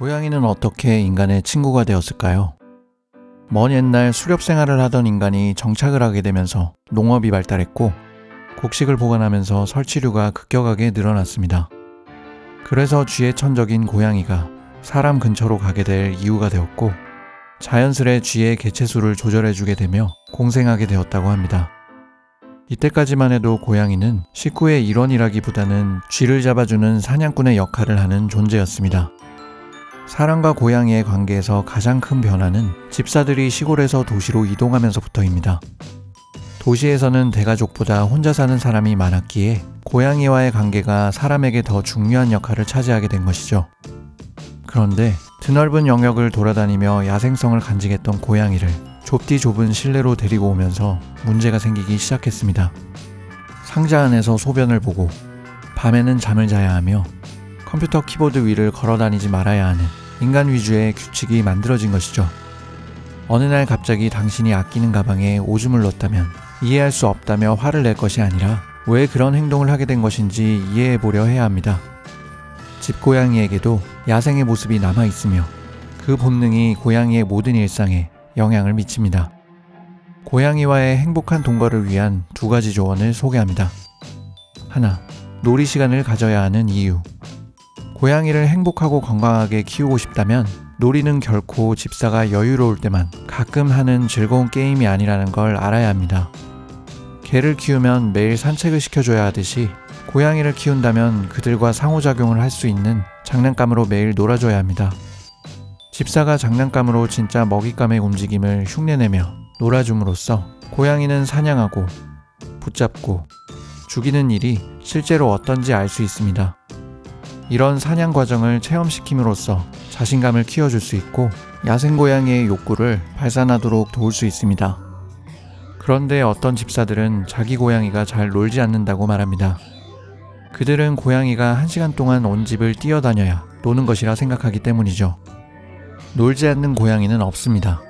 고양이는 어떻게 인간의 친구가 되었을까요? 먼 옛날 수렵 생활을 하던 인간이 정착을 하게 되면서 농업이 발달했고 곡식을 보관하면서 설치류가 급격하게 늘어났습니다. 그래서 쥐의 천적인 고양이가 사람 근처로 가게 될 이유가 되었고 자연스레 쥐의 개체수를 조절해주게 되며 공생하게 되었다고 합니다. 이때까지만 해도 고양이는 식구의 일원이라기보다는 쥐를 잡아주는 사냥꾼의 역할을 하는 존재였습니다. 사람과 고양이의 관계에서 가장 큰 변화는 집사들이 시골에서 도시로 이동하면서부터입니다. 도시에서는 대가족보다 혼자 사는 사람이 많았기에 고양이와의 관계가 사람에게 더 중요한 역할을 차지하게 된 것이죠. 그런데 드넓은 영역을 돌아다니며 야생성을 간직했던 고양이를 좁디 좁은 실내로 데리고 오면서 문제가 생기기 시작했습니다. 상자 안에서 소변을 보고 밤에는 잠을 자야 하며 컴퓨터 키보드 위를 걸어다니지 말아야 하는 인간 위주의 규칙이 만들어진 것이죠. 어느 날 갑자기 당신이 아끼는 가방에 오줌을 넣었다면 이해할 수 없다며 화를 낼 것이 아니라 왜 그런 행동을 하게 된 것인지 이해해보려 해야 합니다. 집고양이에게도 야생의 모습이 남아있으며 그 본능이 고양이의 모든 일상에 영향을 미칩니다. 고양이와의 행복한 동거를 위한 2가지 조언을 소개합니다. 하나, 놀이 시간을 가져야 하는 이유. 고양이를 행복하고 건강하게 키우고 싶다면 놀이는 결코 집사가 여유로울 때만 가끔 하는 즐거운 게임이 아니라는 걸 알아야 합니다. 개를 키우면 매일 산책을 시켜줘야 하듯이 고양이를 키운다면 그들과 상호작용을 할 수 있는 장난감으로 매일 놀아줘야 합니다. 집사가 장난감으로 진짜 먹잇감의 움직임을 흉내내며 놀아줌으로써 고양이는 사냥하고 붙잡고 죽이는 일이 실제로 어떤지 알 수 있습니다. 이런 사냥 과정을 체험시킴으로써 자신감을 키워줄 수 있고 야생 고양이의 욕구를 발산하도록 도울 수 있습니다. 그런데 어떤 집사들은 자기 고양이가 잘 놀지 않는다고 말합니다. 그들은 고양이가 1시간 동안 온 집을 뛰어다녀야 노는 것이라 생각하기 때문이죠. 놀지 않는 고양이는 없습니다.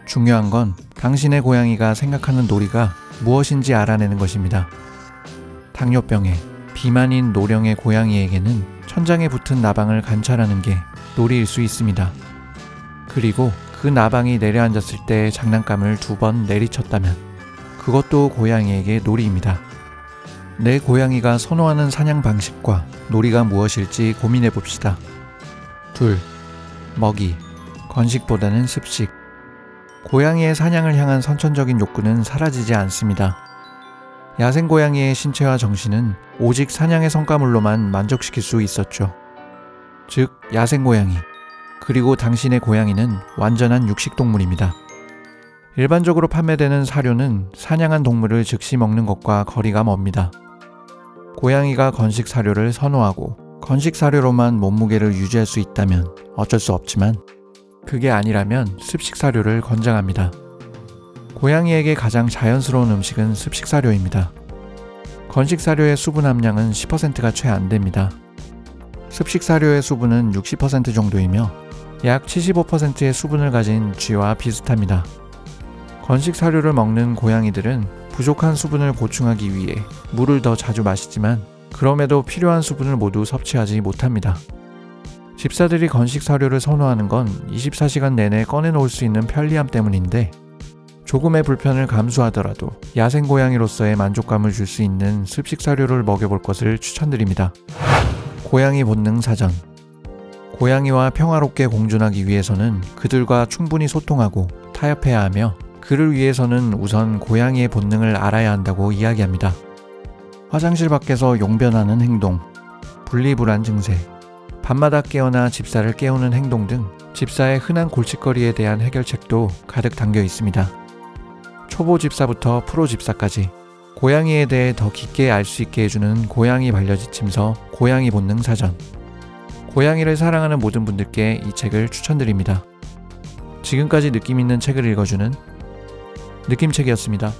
중요한 건 당신의 고양이가 생각하는 놀이가 무엇인지 알아내는 것입니다. 당뇨병에 비만인 노령의 고양이에게는 천장에 붙은 나방을 관찰하는 게 놀이일 수 있습니다. 그리고 그 나방이 내려앉았을 때 장난감을 2번 내리쳤다면 그것도 고양이에게 놀이입니다. 내 고양이가 선호하는 사냥 방식과 놀이가 무엇일지 고민해 봅시다. 2. 먹이, 건식보다는 습식. 고양이의 사냥을 향한 선천적인 욕구는 사라지지 않습니다. 야생 고양이의 신체와 정신은 오직 사냥의 성과물로만 만족시킬 수 있었죠. 즉, 야생 고양이, 그리고 당신의 고양이는 완전한 육식동물입니다. 일반적으로 판매되는 사료는 사냥한 동물을 즉시 먹는 것과 거리가 멉니다. 고양이가 건식 사료를 선호하고 건식 사료로만 몸무게를 유지할 수 있다면 어쩔 수 없지만 그게 아니라면 습식 사료를 권장합니다. 고양이에게 가장 자연스러운 음식은 습식 사료입니다. 건식 사료의 수분 함량은 10%가 채 안 됩니다. 습식 사료의 수분은 60% 정도이며 약 75%의 수분을 가진 쥐와 비슷합니다. 건식 사료를 먹는 고양이들은 부족한 수분을 보충하기 위해 물을 더 자주 마시지만 그럼에도 필요한 수분을 모두 섭취하지 못합니다. 집사들이 건식 사료를 선호하는 건 24시간 내내 꺼내놓을 수 있는 편리함 때문인데 조금의 불편을 감수하더라도 야생 고양이로서의 만족감을 줄 수 있는 습식 사료를 먹여볼 것을 추천드립니다. 고양이 본능 사전. 고양이와 평화롭게 공존하기 위해서는 그들과 충분히 소통하고 타협해야 하며 그를 위해서는 우선 고양이의 본능을 알아야 한다고 이야기합니다. 화장실 밖에서 용변하는 행동, 분리불안 증세, 밤마다 깨어나 집사를 깨우는 행동 등 집사의 흔한 골칫거리에 대한 해결책도 가득 담겨 있습니다. 초보 집사부터 프로 집사까지 고양이에 대해 더 깊게 알 수 있게 해주는 고양이 반려지침서 고양이 본능 사전. 고양이를 사랑하는 모든 분들께 이 책을 추천드립니다. 지금까지 느낌 있는 책을 읽어주는 느낌책이었습니다.